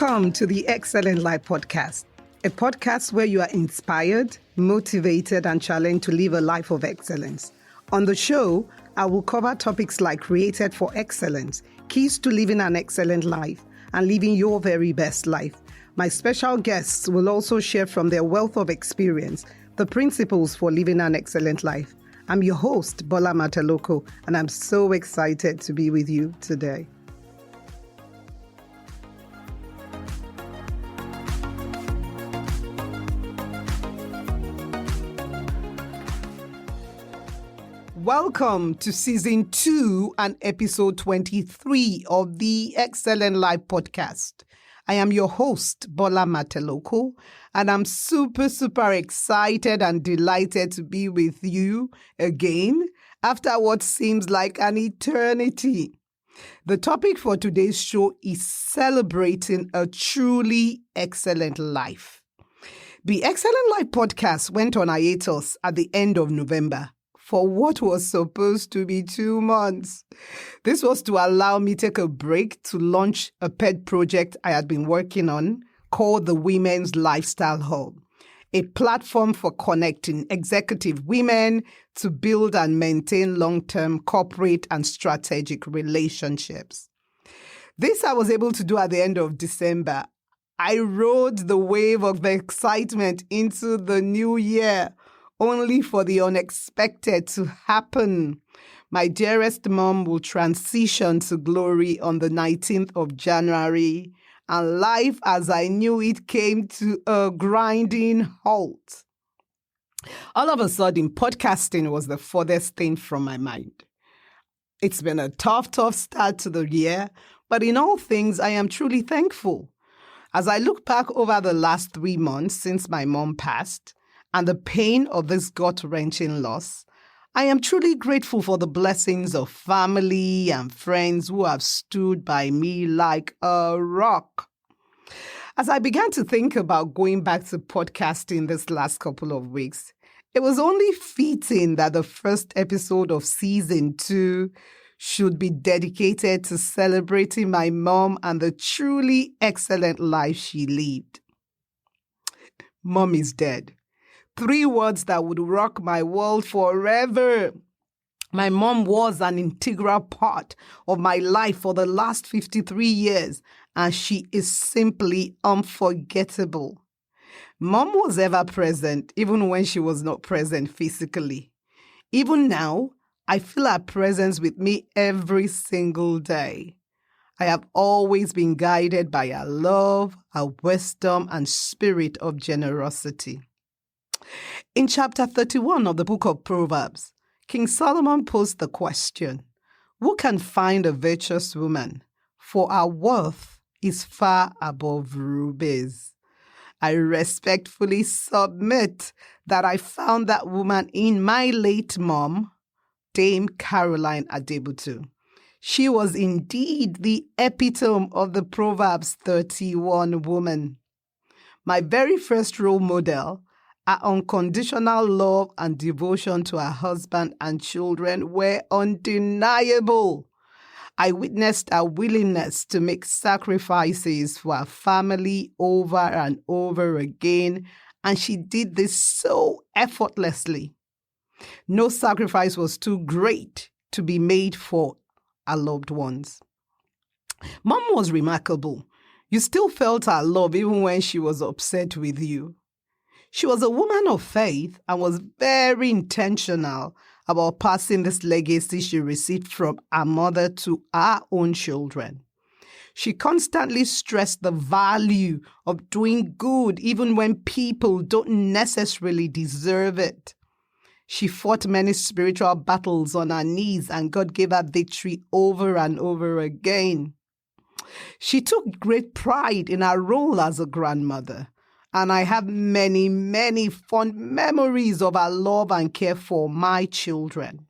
Welcome to the Excellent Life Podcast, a podcast where you are inspired, motivated, and challenged to live a life of excellence. On the show, I will cover topics like created for excellence, keys to living an excellent life, and living your very best life. My special guests will also share from their wealth of experience the principles for living an excellent life. I'm your host, Bola Mateloko, and I'm so excited to be with you today. Welcome to Season 2 and Episode 23 of the Excellent Life Podcast. I am your host, Bola Mateloko, and I'm super excited and delighted to be with you again after what seems like an eternity. The topic for today's show is celebrating a truly excellent life. The Excellent Life Podcast went on hiatus at the end of November for what was supposed to be 2 months. This was to allow me to take a break to launch a pet project I had been working on called the Women's Lifestyle Hub, a platform for connecting executive women to build and maintain long-term corporate and strategic relationships. This I was able to do at the end of December. I rode the wave of excitement into the new year, only for the unexpected to happen. My dearest mom will transition to glory on the 19th of January, and life as I knew it came to a grinding halt. All of a sudden, podcasting was the furthest thing from my mind. It's been a tough start to the year, but in all things, I am truly thankful. As I look back over the last 3 months since my mom passed, and the pain of this gut-wrenching loss, I am truly grateful for the blessings of family and friends who have stood by me like a rock. As I began to think about going back to podcasting this last couple of weeks, it was only fitting that the first episode of Season 2 should be dedicated to celebrating my mom and the truly excellent life she lived. Mom is dead. 3 words that would rock my world forever. My mom was an integral part of my life for the last 53 years, and she is simply unforgettable. Mom was ever present, even when she was not present physically. Even now, I feel her presence with me every single day. I have always been guided by her love, her wisdom, and spirit of generosity. In chapter 31 of the book of Proverbs, King Solomon posed the question, "Who can find a virtuous woman? For her worth is far above rubies." I respectfully submit that I found that woman in my late mom, Dame Caroline Adebutu. She was indeed the epitome of the Proverbs 31 woman. My very first role model, her unconditional love and devotion to her husband and children were undeniable. I witnessed her willingness to make sacrifices for her family over and over again, and she did this so effortlessly. No sacrifice was too great to be made for her loved ones. Mom was remarkable. You still felt her love even when she was upset with you. She was a woman of faith and was very intentional about passing this legacy she received from her mother to her own children. She constantly stressed the value of doing good even when people don't necessarily deserve it. She fought many spiritual battles on her knees, and God gave her victory over and over again. She took great pride in her role as a grandmother, and I have many fond memories of her love and care for my children.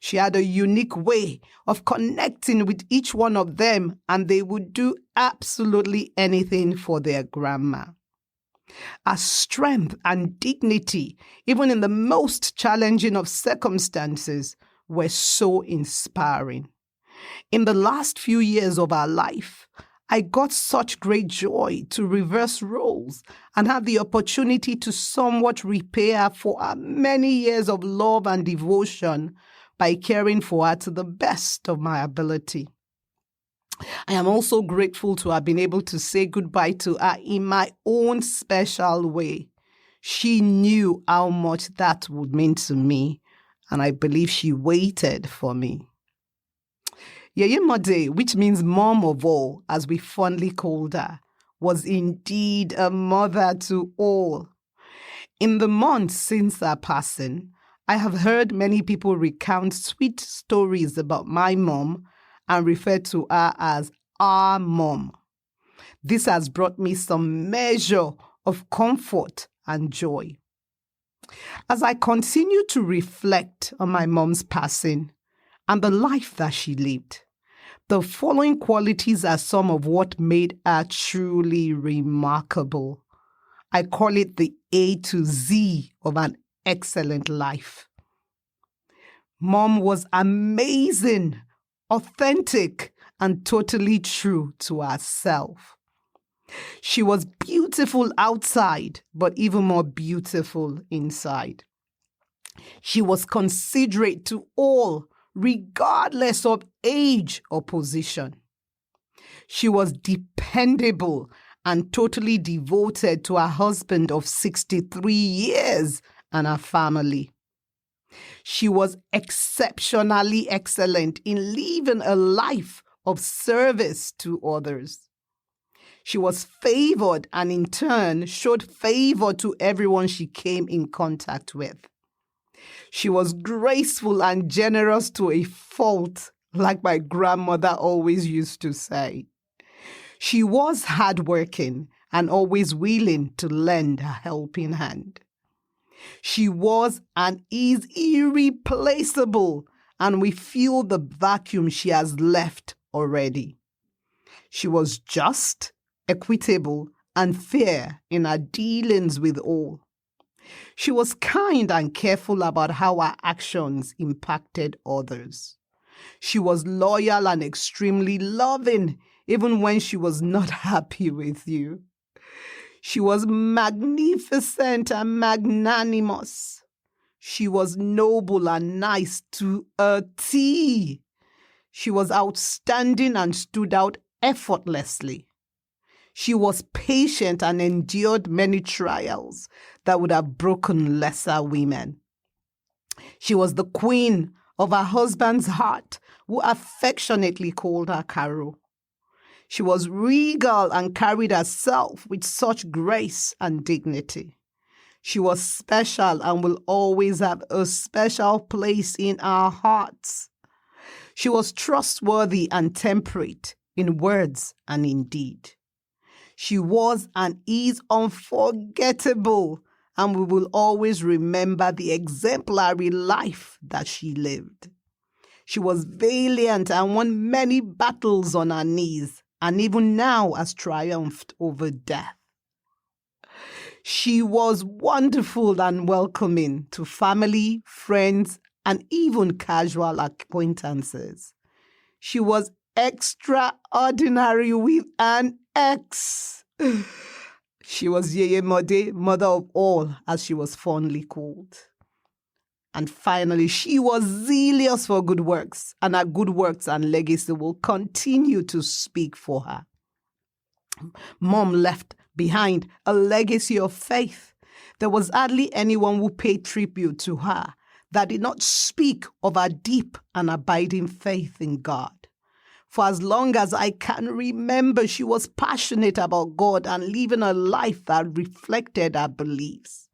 She had a unique way of connecting with each one of them, and they would do absolutely anything for their grandma. Her strength and dignity, even in the most challenging of circumstances, were so inspiring. In the last few years of her life, I got such great joy to reverse roles and have the opportunity to somewhat repay her for her many years of love and devotion by caring for her to the best of my ability. I am also grateful to have been able to say goodbye to her in my own special way. She knew how much that would mean to me, and I believe she waited for me. Yeye Mode, which means mom of all, as we fondly called her, was indeed a mother to all. In the months since her passing, I have heard many people recount sweet stories about my mom and refer to her as our mom. This has brought me some measure of comfort and joy. As I continue to reflect on my mom's passing and the life that she lived, the following qualities are some of what made her truly remarkable. I call it the A to Z of an excellent life. Mom was amazing, authentic, and totally true to herself. She was beautiful outside, but even more beautiful inside. She was considerate to all, regardless of age or position. She was dependable and totally devoted to her husband of 63 years and her family. She was exceptionally excellent in living a life of service to others. She was favored and in turn showed favor to everyone she came in contact with. She was graceful and generous to a fault, like my grandmother always used to say. She was hardworking and always willing to lend a helping hand. She was and is irreplaceable, and we feel the vacuum she has left already. She was just, equitable, and fair in her dealings with all. She was kind and careful about how her actions impacted others. She was loyal and extremely loving, even when she was not happy with you. She was magnificent and magnanimous. She was noble and nice to a T. She was outstanding and stood out effortlessly. She was patient and endured many trials that would have broken lesser women. She was the queen of her husband's heart, who affectionately called her Caro. She was regal and carried herself with such grace and dignity. She was special and will always have a special place in our hearts. She was trustworthy and temperate in words and in deed. She was and is unforgettable, and we will always remember the exemplary life that she lived. She was valiant and won many battles on her knees, and even now has triumphed over death. She was wonderful and welcoming to family, friends, and even casual acquaintances. She was extraordinary with an X. She was Yeye Mode, mother of all, as she was fondly called. And finally, she was zealous for good works, and her good works and legacy will continue to speak for her. Mom left behind a legacy of faith. There was hardly anyone who paid tribute to her that did not speak of her deep and abiding faith in God. For as long as I can remember, she was passionate about God and living a life that reflected her beliefs.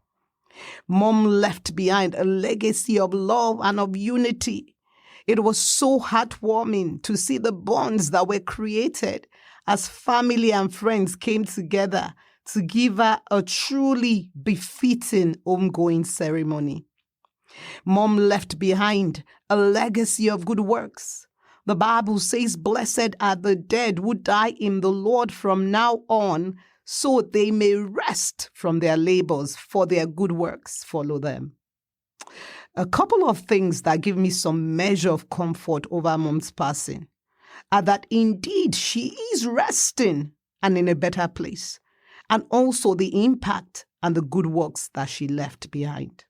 Mom left behind a legacy of love and of unity. It was so heartwarming to see the bonds that were created as family and friends came together to give her a truly befitting homegoing ceremony. Mom left behind a legacy of good works. The Bible says, "Blessed are the dead who die in the Lord from now on, so they may rest from their labors, for their good works follow them." A couple of things that give me some measure of comfort over Mom's passing. and that indeed she is resting and in a better place, and also the impact and the good works that she left behind.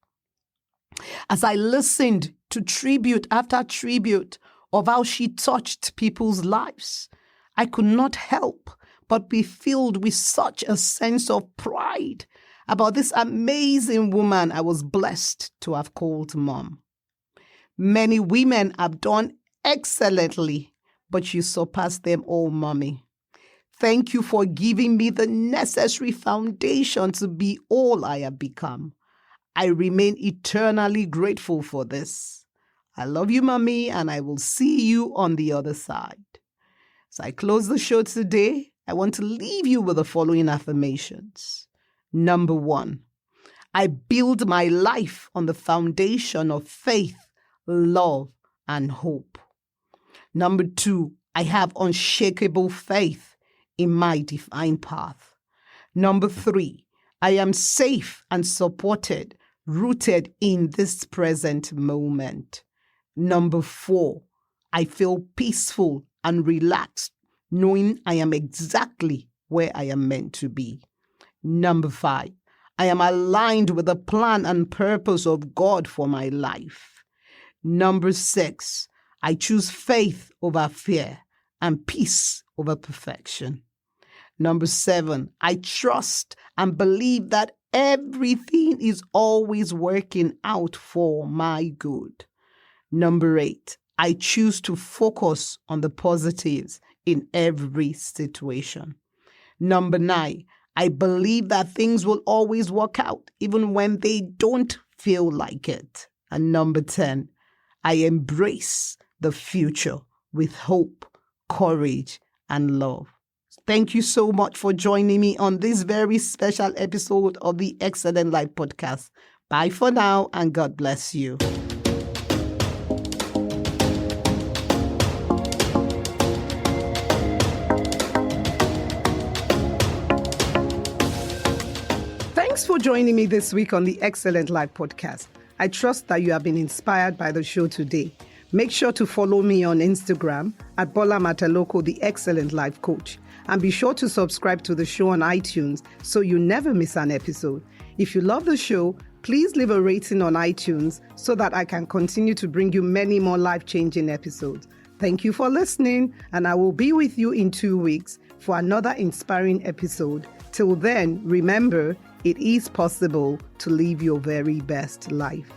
As I listened to tribute after tribute of how she touched people's lives, I could not help but be filled with such a sense of pride about this amazing woman I was blessed to have called mom. Many women have done excellently, but you surpassed them all, mommy. Thank you for giving me the necessary foundation to be all I have become. I remain eternally grateful for this. I love you, mommy, and I will see you on the other side. As I close the show today, I want to leave you with the following affirmations. Number 1, I build my life on the foundation of faith, love, and hope. Number 2, I have unshakable faith in my divine path. Number 3, I am safe and supported, rooted in this present moment. Number 4, I feel peaceful and relaxed, knowing I am exactly where I am meant to be. Number 5, I am aligned with the plan and purpose of God for my life. Number 6, I choose faith over fear and peace over perfection. Number 7, I trust and believe that everything is always working out for my good. Number 8, I choose to focus on the positives in every situation. Number 9, I believe that things will always work out even when they don't feel like it. And number 10, I embrace the future with hope, courage, and love. Thank you so much for joining me on this very special episode of the Excellent Life Podcast. Bye for now, and God bless you. Thanks for joining me this week on the Excellent Life Podcast. I trust that you have been inspired by the show today. Make sure to follow me on Instagram at Bola Mateloko, the Excellent Life Coach. And be sure to subscribe to the show on iTunes so you never miss an episode. If you love the show, please leave a rating on iTunes so that I can continue to bring you many more life-changing episodes. Thank you for listening, and I will be with you in 2 weeks for another inspiring episode. Till then, remember, it is possible to live your very best life.